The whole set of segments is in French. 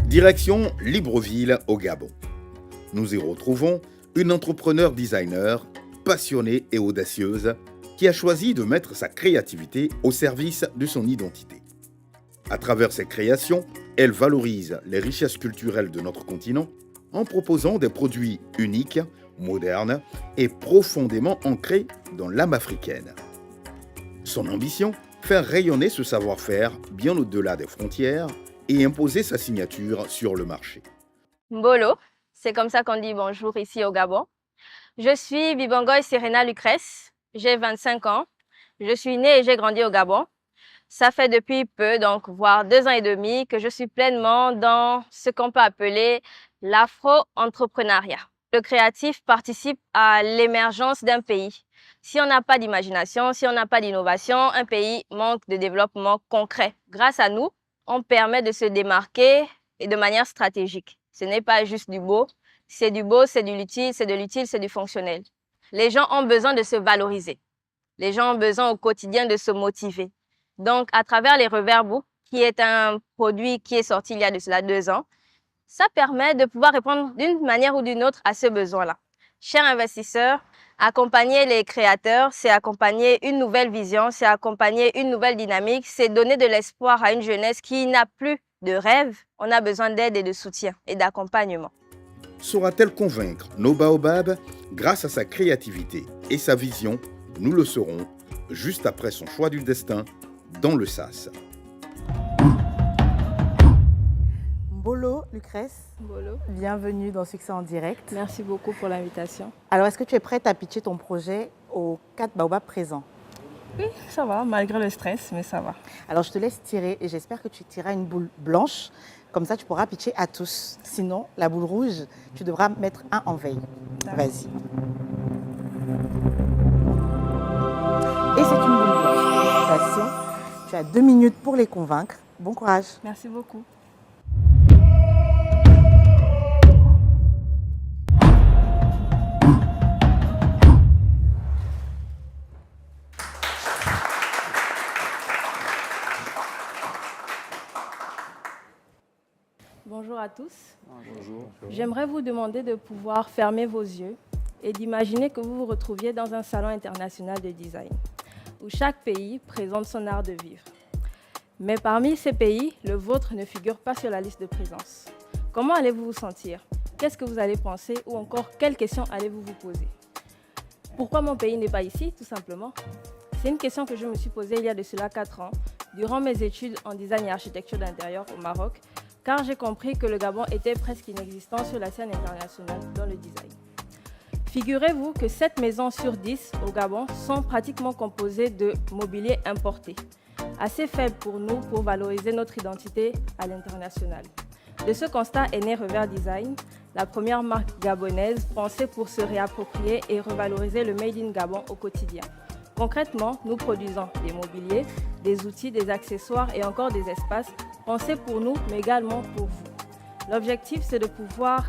Direction Libreville au Gabon. Nous y retrouvons une entrepreneur designer passionnée et audacieuse qui a choisi de mettre sa créativité au service de son identité. À travers ses créations, elle valorise les richesses culturelles de notre continent en proposant des produits uniques, modernes et profondément ancrés dans l'âme africaine. Son ambition, faire rayonner ce savoir-faire bien au-delà des frontières et imposer sa signature sur le marché. Mbolo, c'est comme ça qu'on dit bonjour ici au Gabon. Je suis Bibangoy Serena Lucrèce, j'ai 25 ans. Je suis née et j'ai grandi au Gabon. Ça fait depuis peu, donc voire 2 ans et demi, que je suis pleinement dans ce qu'on peut appeler l'afro-entrepreneuriat. Le créatif participe à l'émergence d'un pays. Si on n'a pas d'imagination, si on n'a pas d'innovation, un pays manque de développement concret. Grâce à nous, on permet de se démarquer et de manière stratégique. Ce n'est pas juste du beau, c'est de l'utile, c'est du fonctionnel. Les gens ont besoin de se valoriser. Les gens ont besoin au quotidien de se motiver. Donc, à travers les Revers Book, qui est un produit qui est sorti il y a de cela 2 ans, ça permet de pouvoir répondre d'une manière ou d'une autre à ce besoin-là. Chers investisseurs, accompagner les créateurs, c'est accompagner une nouvelle vision, c'est accompagner une nouvelle dynamique, c'est donner de l'espoir à une jeunesse qui n'a plus de rêve. On a besoin d'aide et de soutien et d'accompagnement. Saura-t-elle convaincre nos baobabs grâce à sa créativité et sa vision? Nous le saurons juste après son choix du destin dans le SAS. Mbolo Lucrèce, Mbolo. Bienvenue dans Succès en direct. Merci beaucoup pour l'invitation. Alors, est-ce que tu es prête à pitcher ton projet aux 4 baobabs présents? Oui, ça va, malgré le stress, mais ça va. Alors, je te laisse tirer et j'espère que tu tireras une boule blanche. Comme ça, tu pourras pitcher à tous. Sinon, la boule rouge, tu devras mettre un en veille. Vas-y. Et c'est une boule blanche. Félicitations. Tu as 2 minutes pour les convaincre. Bon courage. Merci beaucoup. Bonjour à tous. Bonjour. J'aimerais vous demander de pouvoir fermer vos yeux et d'imaginer que vous vous retrouviez dans un salon international de design, où chaque pays présente son art de vivre. Mais parmi ces pays, le vôtre ne figure pas sur la liste de présence. Comment allez-vous vous sentir? Qu'est-ce que vous allez penser? Ou encore, quelles questions allez-vous vous poser? Pourquoi mon pays n'est pas ici, tout simplement? C'est une question que je me suis posée il y a de cela 4 ans, durant mes études en design et architecture d'intérieur au Maroc, car j'ai compris que le Gabon était presque inexistant sur la scène internationale dans le design. Figurez-vous que 7 maisons sur 10 au Gabon sont pratiquement composées de mobilier importé, assez faible pour nous pour valoriser notre identité à l'international. De ce constat est né Revers Design, la première marque gabonaise pensée pour se réapproprier et revaloriser le Made in Gabon au quotidien. Concrètement, nous produisons des mobiliers, des outils, des accessoires et encore des espaces pensés pour nous, mais également pour vous. L'objectif, c'est de pouvoir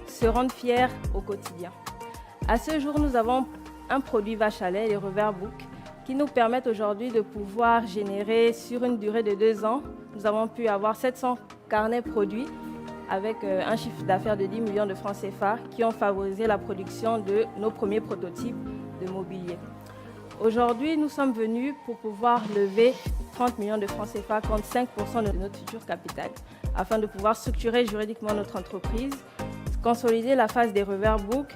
se rendre fiers au quotidien. À ce jour, nous avons un produit vache à lait, les Revers Book, qui nous permettent aujourd'hui de pouvoir générer sur une durée de 2 ans. Nous avons pu avoir 700 carnets produits avec un chiffre d'affaires de 10 millions de francs CFA qui ont favorisé la production de nos premiers prototypes de mobilier. Aujourd'hui, nous sommes venus pour pouvoir lever 30 millions de francs CFA contre 5% de notre futur capital, afin de pouvoir structurer juridiquement notre entreprise, consolider la phase des Revers Book,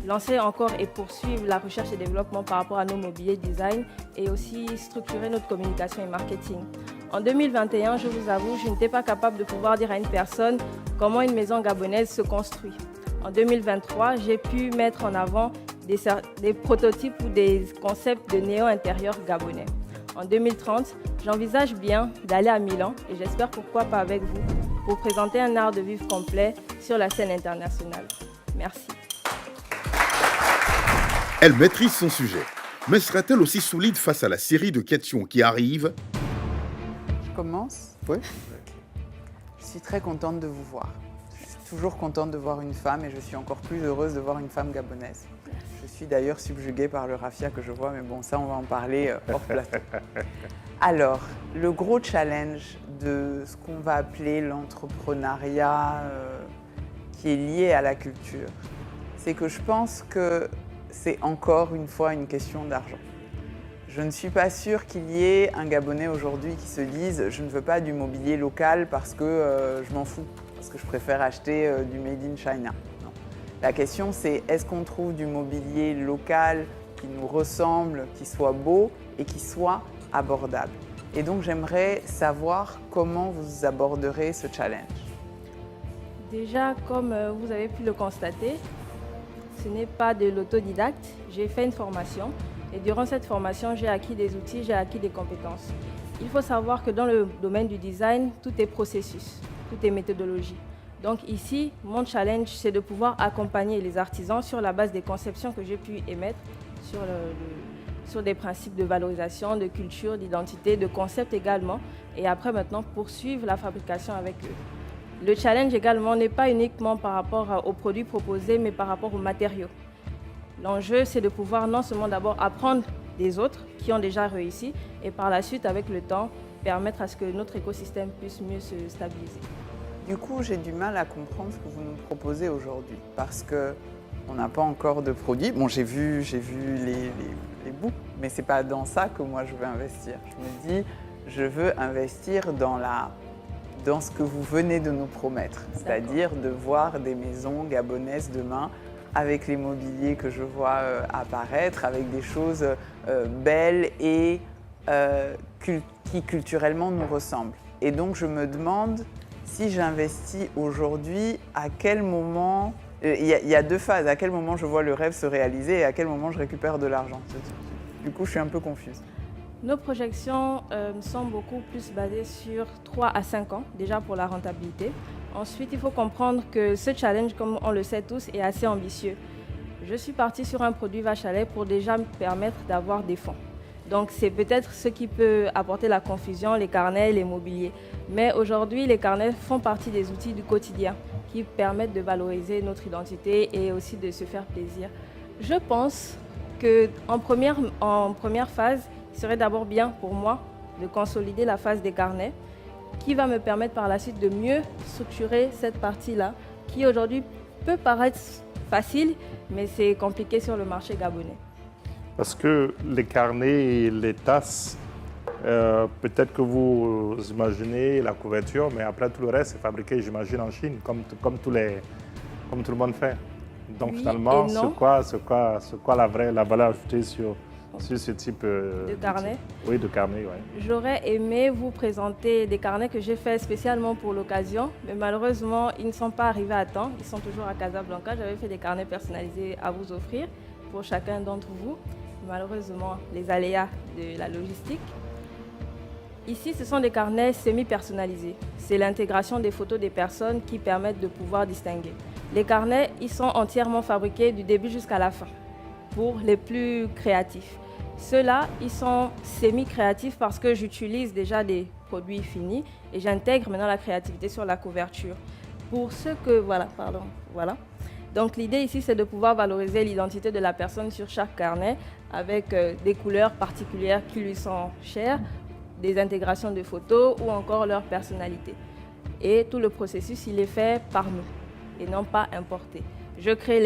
lancer encore et poursuivre la recherche et développement par rapport à nos mobiliers design et aussi structurer notre communication et marketing. En 2021, je vous avoue, je n'étais pas capable de pouvoir dire à une personne comment une maison gabonaise se construit. En 2023, j'ai pu mettre en avant des prototypes ou des concepts de néo intérieur gabonais. En 2030, j'envisage bien d'aller à Milan et j'espère pourquoi pas avec vous pour présenter un art de vivre complet sur la scène internationale. Merci. Elle maîtrise son sujet, mais sera-t-elle aussi solide face à la série de questions qui arrivent? Je commence? Oui. Je suis très contente de vous voir. Je suis toujours contente de voir une femme et je suis encore plus heureuse de voir une femme gabonaise. Je suis d'ailleurs subjuguée par le raffia que je vois, mais bon, ça, on va en parler hors plateau. Alors, le gros challenge de ce qu'on va appeler l'entrepreneuriat qui est lié à la culture, c'est que je pense que c'est encore une fois une question d'argent. Je ne suis pas sûre qu'il y ait un Gabonais aujourd'hui qui se dise « je ne veux pas du mobilier local parce que je m'en fous, parce que je préfère acheter du Made in China ». Non. La question c'est est-ce qu'on trouve du mobilier local qui nous ressemble, qui soit beau et qui soit abordable. Et donc j'aimerais savoir comment vous aborderez ce challenge. Déjà, comme vous avez pu le constater, ce n'est pas de l'autodidacte. J'ai fait une formation et durant cette formation, j'ai acquis des outils, j'ai acquis des compétences. Il faut savoir que dans le domaine du design, tout est processus, tout est méthodologie. Donc ici, mon challenge, c'est de pouvoir accompagner les artisans sur la base des conceptions que j'ai pu émettre sur des principes de valorisation, de culture, d'identité, de concept également. Et après, maintenant, poursuivre la fabrication avec eux. Le challenge également n'est pas uniquement par rapport aux produits proposés, mais par rapport aux matériaux. L'enjeu, c'est de pouvoir non seulement d'abord apprendre des autres qui ont déjà réussi, et par la suite, avec le temps, permettre à ce que notre écosystème puisse mieux se stabiliser. Du coup, j'ai du mal à comprendre ce que vous nous proposez aujourd'hui, parce qu'on n'a pas encore de produits. Bon, j'ai vu les bouts, mais ce n'est pas dans ça que moi je veux investir. Je me dis, je veux investir dans ce que vous venez de nous promettre, c'est-à-dire de voir des maisons gabonaises demain avec les mobiliers que je vois apparaître, avec des choses belles et qui culturellement nous ressemblent. Et donc je me demande si j'investis aujourd'hui, à quel moment... Il y a deux phases, à quel moment je vois le rêve se réaliser et à quel moment je récupère de l'argent. Du coup, je suis un peu confuse. Nos projections sont beaucoup plus basées sur 3 à 5 ans, déjà pour la rentabilité. Ensuite, il faut comprendre que ce challenge, comme on le sait tous, est assez ambitieux. Je suis partie sur un produit vache à lait pour déjà me permettre d'avoir des fonds. Donc, c'est peut-être ce qui peut apporter la confusion, les carnets, les mobiliers. Mais aujourd'hui, les carnets font partie des outils du quotidien qui permettent de valoriser notre identité et aussi de se faire plaisir. Je pense qu'en première phase, il serait d'abord bien pour moi de consolider la phase des carnets qui va me permettre par la suite de mieux structurer cette partie-là qui aujourd'hui peut paraître facile, mais c'est compliqué sur le marché gabonais. Parce que les carnets et les tasses, peut-être que vous imaginez la couverture, mais après tout le reste, c'est fabriqué, j'imagine, en Chine, comme tout le monde fait. Donc oui, finalement, c'est quoi la valeur ajoutée sur ce type de carnet? Oui, de carnet, oui. J'aurais aimé vous présenter des carnets que j'ai faits spécialement pour l'occasion, mais malheureusement, ils ne sont pas arrivés à temps. Ils sont toujours à Casablanca. J'avais fait des carnets personnalisés à vous offrir pour chacun d'entre vous. Malheureusement, les aléas de la logistique. Ici, ce sont des carnets semi-personnalisés. C'est l'intégration des photos des personnes qui permettent de pouvoir distinguer. Les carnets, ils sont entièrement fabriqués du début jusqu'à la fin, pour les plus créatifs. Ceux-là, ils sont semi-créatifs parce que j'utilise déjà des produits finis et j'intègre maintenant la créativité sur la couverture. Pour ceux que... Voilà. Donc l'idée ici, c'est de pouvoir valoriser l'identité de la personne sur chaque carnet avec des couleurs particulières qui lui sont chères, des intégrations de photos ou encore leur personnalité. Et tout le processus, il est fait par nous et non pas importé. Je crée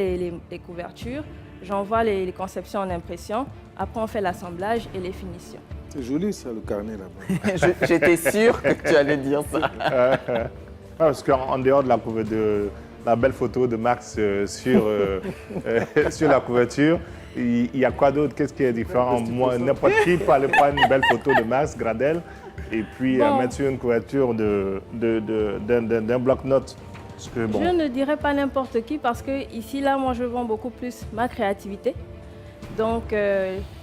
les couvertures, j'envoie les conceptions en impression, après on fait l'assemblage et les finitions. C'est joli ça, le carnet là-bas. J'étais sûre que tu allais dire ça. Parce qu'en dehors de la belle photo de Max sur la couverture, il y a quoi d'autre? Qu'est-ce qui est différent? Moi, n'importe qui peut aller prendre une belle photo de Max Gradel et puis mettre sur une couverture d'un bloc-notes. Bon. Je ne dirais pas n'importe qui parce que ici, là, moi, je vends beaucoup plus ma créativité. Donc,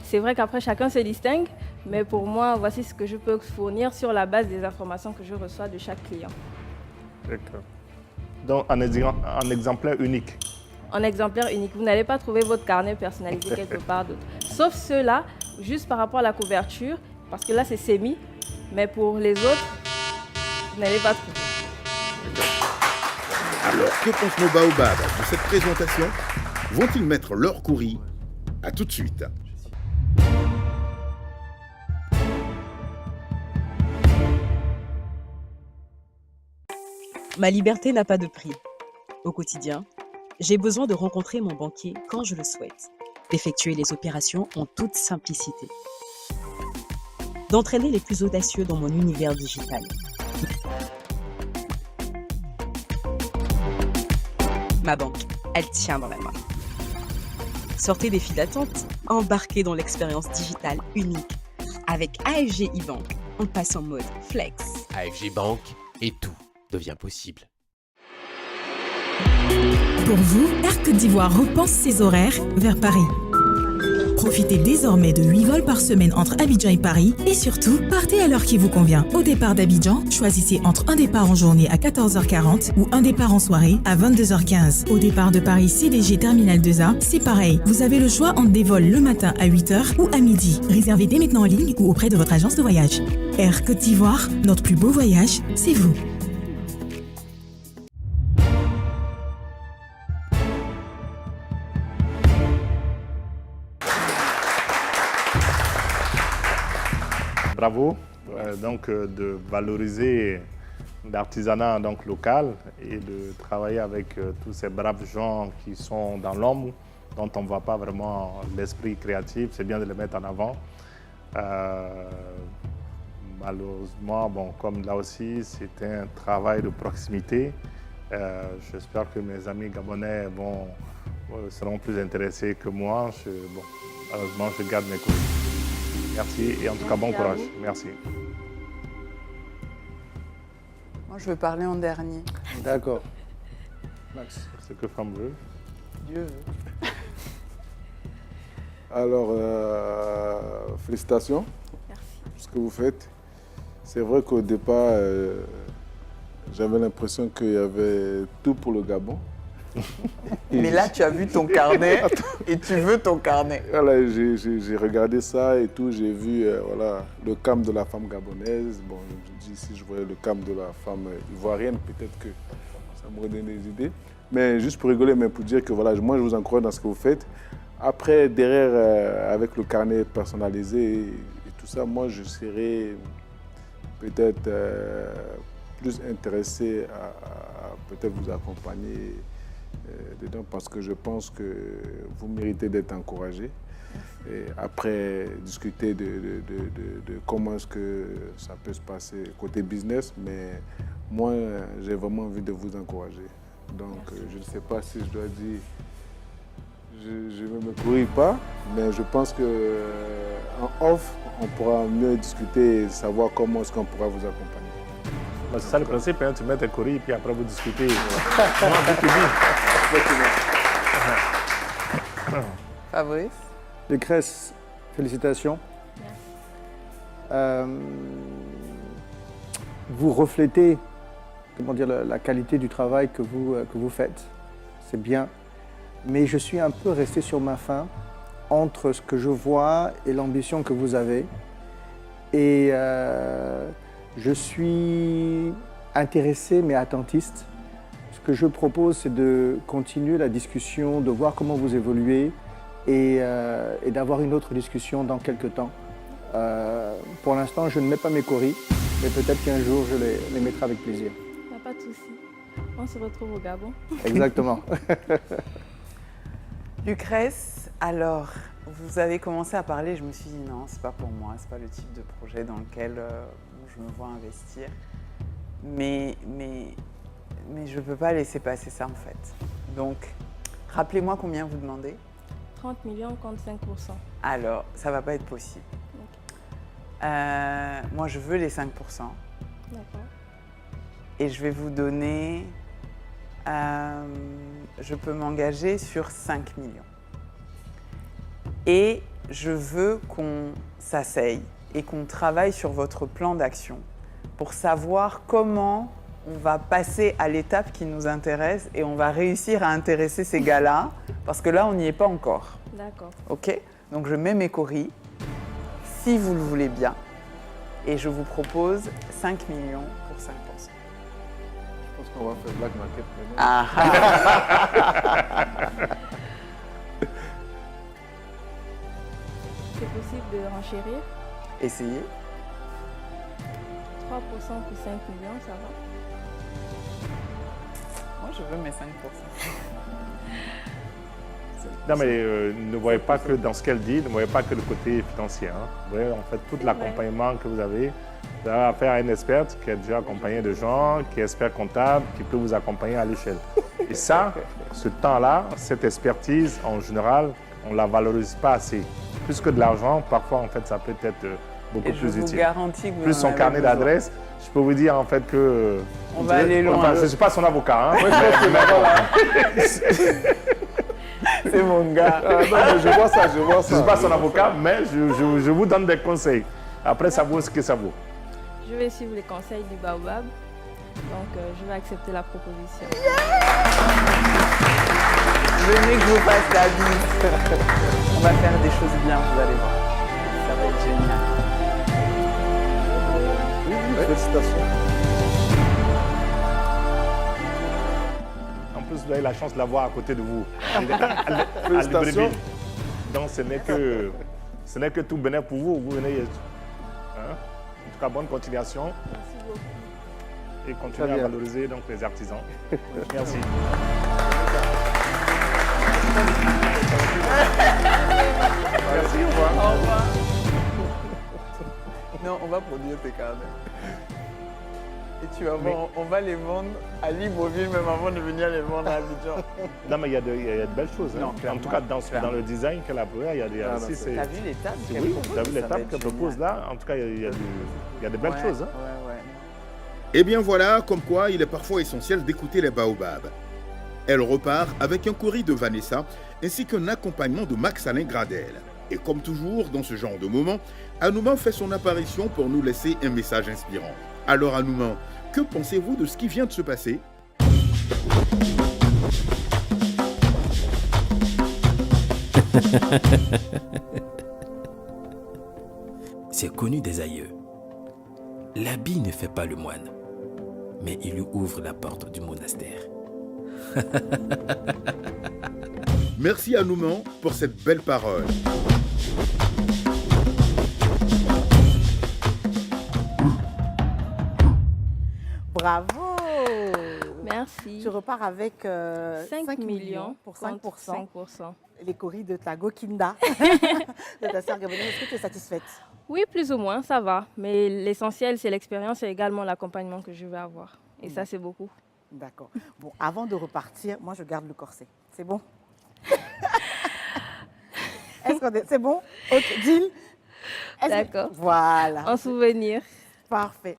c'est vrai qu'après, chacun se distingue. Mais pour moi, voici ce que je peux fournir sur la base des informations que je reçois de chaque client. D'accord. Donc, en exemplaire unique. En exemplaire unique. Vous n'allez pas trouver votre carnet personnalisé quelque part d'autre. Sauf ceux-là, juste par rapport à la couverture, parce que là, c'est semi. Mais pour les autres, vous n'allez pas trouver. Alors, que pensent nos baobabs de cette présentation? Vont-ils mettre leur courrier? À tout de suite. Ma liberté n'a pas de prix. Au quotidien, j'ai besoin de rencontrer mon banquier quand je le souhaite, d'effectuer les opérations en toute simplicité, d'entraîner les plus audacieux dans mon univers digital. Ma banque, elle tient dans la main. Sortez des files d'attente, embarquez dans l'expérience digitale unique. Avec AFG e-Bank, on passe en mode flex. AFG Bank et tout devient possible. Pour vous, Air Côte d'Ivoire repense ses horaires vers Paris. Profitez désormais de 8 vols par semaine entre Abidjan et Paris et surtout, partez à l'heure qui vous convient. Au départ d'Abidjan, choisissez entre un départ en journée à 14h40 ou un départ en soirée à 22h15. Au départ de Paris CDG Terminal 2A, c'est pareil. Vous avez le choix entre des vols le matin à 8h ou à midi. Réservez dès maintenant en ligne ou auprès de votre agence de voyage. Air Côte d'Ivoire, notre plus beau voyage, c'est vous. Bravo, de valoriser l'artisanat local et de travailler avec tous ces braves gens qui sont dans l'ombre, dont on ne voit pas vraiment l'esprit créatif. C'est bien de les mettre en avant. Malheureusement, comme là aussi, c'est un travail de proximité. J'espère que mes amis gabonais seront plus intéressés que moi. Malheureusement, je garde mes coups. Merci et en tout cas, bon courage. Merci. Moi, je veux parler en dernier. D'accord. Max. C'est que femme veut. Dieu veut. Alors, félicitations pour ce que vous faites. C'est vrai qu'au départ, j'avais l'impression qu'il y avait tout pour le Gabon. Mais là, tu as vu ton carnet et tu veux ton carnet. Voilà, j'ai regardé ça et tout, j'ai vu le camp de la femme gabonaise. Bon, je me dis, si je voyais le camp de la femme ivoirienne, peut-être que ça m'aurait donné des idées. Mais juste pour rigoler, mais pour dire que voilà, moi, je vous encourage dans ce que vous faites. Après, derrière, avec le carnet personnalisé et tout ça, moi, je serais peut-être plus intéressé à peut-être vous accompagner dedans parce que je pense que vous méritez d'être encouragé. Et après, discuter de comment est-ce que ça peut se passer côté business, mais moi, j'ai vraiment envie de vous encourager. Donc, je ne sais pas si je dois dire, je ne me courir pas, mais je pense qu'en off, on pourra mieux discuter et savoir comment est-ce qu'on pourra vous accompagner. C'est ça le principe, tu mets tes courriers et puis après vous discutez. Fabrice. Lucrèce, félicitations. Vous reflétez la qualité du travail que vous faites. C'est bien. Mais je suis un peu resté sur ma faim entre ce que je vois et l'ambition que vous avez. Et je suis intéressé mais attentiste. Ce que je propose, c'est de continuer la discussion, de voir comment vous évoluez et d'avoir une autre discussion dans quelques temps. Pour l'instant, je ne mets pas mes coris, mais peut-être qu'un jour, je les mettrai avec plaisir. Il n'y a pas de souci. On se retrouve au Gabon. Exactement. Lucrèce, alors, vous avez commencé à parler, je me suis dit non, c'est pas pour moi, c'est pas le type de projet dans lequel je me vois investir. Mais je ne peux pas laisser passer ça en fait. Donc, rappelez-moi combien vous demandez. 30 millions contre 5%. Alors, ça ne va pas être possible. Okay. Moi, je veux les 5%. D'accord. Et je vais vous donner... je peux m'engager sur 5 millions. Et je veux qu'on s'asseye et qu'on travaille sur votre plan d'action pour savoir comment on va passer à l'étape qui nous intéresse et on va réussir à intéresser ces gars-là, parce que là, on n'y est pas encore. D'accord. OK? Donc, je mets mes coris, si vous le voulez bien, et je vous propose 5 millions pour 5%. Je pense qu'on va faire black market maintenant. Ah. C'est possible de renchérir? Essayez. 3% pour 5 millions, ça va? je veux mes 5%. Non, mais ne voyez pas que dans ce qu'elle dit, ne voyez pas que le côté financier. Hein. Vous voyez, en fait, tout l'accompagnement que vous avez affaire à une experte qui est déjà accompagnée de gens, qui est expert comptable, qui peut vous accompagner à l'échelle. Et ça, ce temps-là, cette expertise, en général, on ne la valorise pas assez. Plus que de l'argent, parfois, en fait, ça peut être beaucoup plus utile. Je vous garantis que vous plus son carnet d'adresse, je peux vous dire, en fait, que... On va aller loin. Enfin, je ne suis pas son avocat, hein. C'est mon gars. Non, mais je vois ça, je vois ça. Je ne suis pas son avocat, mais je vous donne des conseils. Après, ça vaut ce que ça vaut. Je vais suivre les conseils du Baobab, donc je vais accepter la proposition. Venez que je vous fasse la bise. On va faire des choses bien, vous allez voir. Ça va être génial. Oui, félicitations. En plus, vous avez la chance de l'avoir à côté de vous. Félicitations. Donc, ce n'est que tout bénéfice pour vous. Vous venez. Hein? En tout cas, bonne continuation. Merci beaucoup. Et continuez à valoriser donc, les artisans. Merci. Merci, au revoir. Au revoir. Non, on va produire tes carnets. Et tu vas voir, on va les vendre à Libreville même avant de venir les vendre à Abidjan. Non, mais il y a de belles choses. Hein. Non, en tout cas, dans le design qu'elle a posé, il y a des... T'as vu les tables qu'elle Oui, propose? tu as vu les Ça va tables être qu'elle propose là. En tout cas, il y a de belles choses. Hein. Ouais. Eh bien voilà, comme quoi il est parfois essentiel d'écouter les baobabs. Elle repart avec un courrier de Vanessa ainsi qu'un accompagnement de Max-Alain Gradel. Et comme toujours dans ce genre de moment, Anouman fait son apparition pour nous laisser un message inspirant. Alors Anouman, que pensez-vous de ce qui vient de se passer ? C'est connu des aïeux. L'habit ne fait pas le moine, mais il lui ouvre la porte du monastère. Merci Anouman pour cette belle parole. Bravo! Merci. Tu repars avec 5 millions pour contre 5%. 5%. Les coris de ta Gokinda, de ta sœur gabonaise. Est-ce que tu es satisfaite? Oui, plus ou moins, ça va. Mais l'essentiel, c'est l'expérience et également l'accompagnement que je vais avoir. Et ça, c'est beaucoup. D'accord. Bon, avant de repartir, moi, je garde le corset. C'est bon? C'est bon? Ok, deal? D'accord. Voilà. En souvenir. Parfait.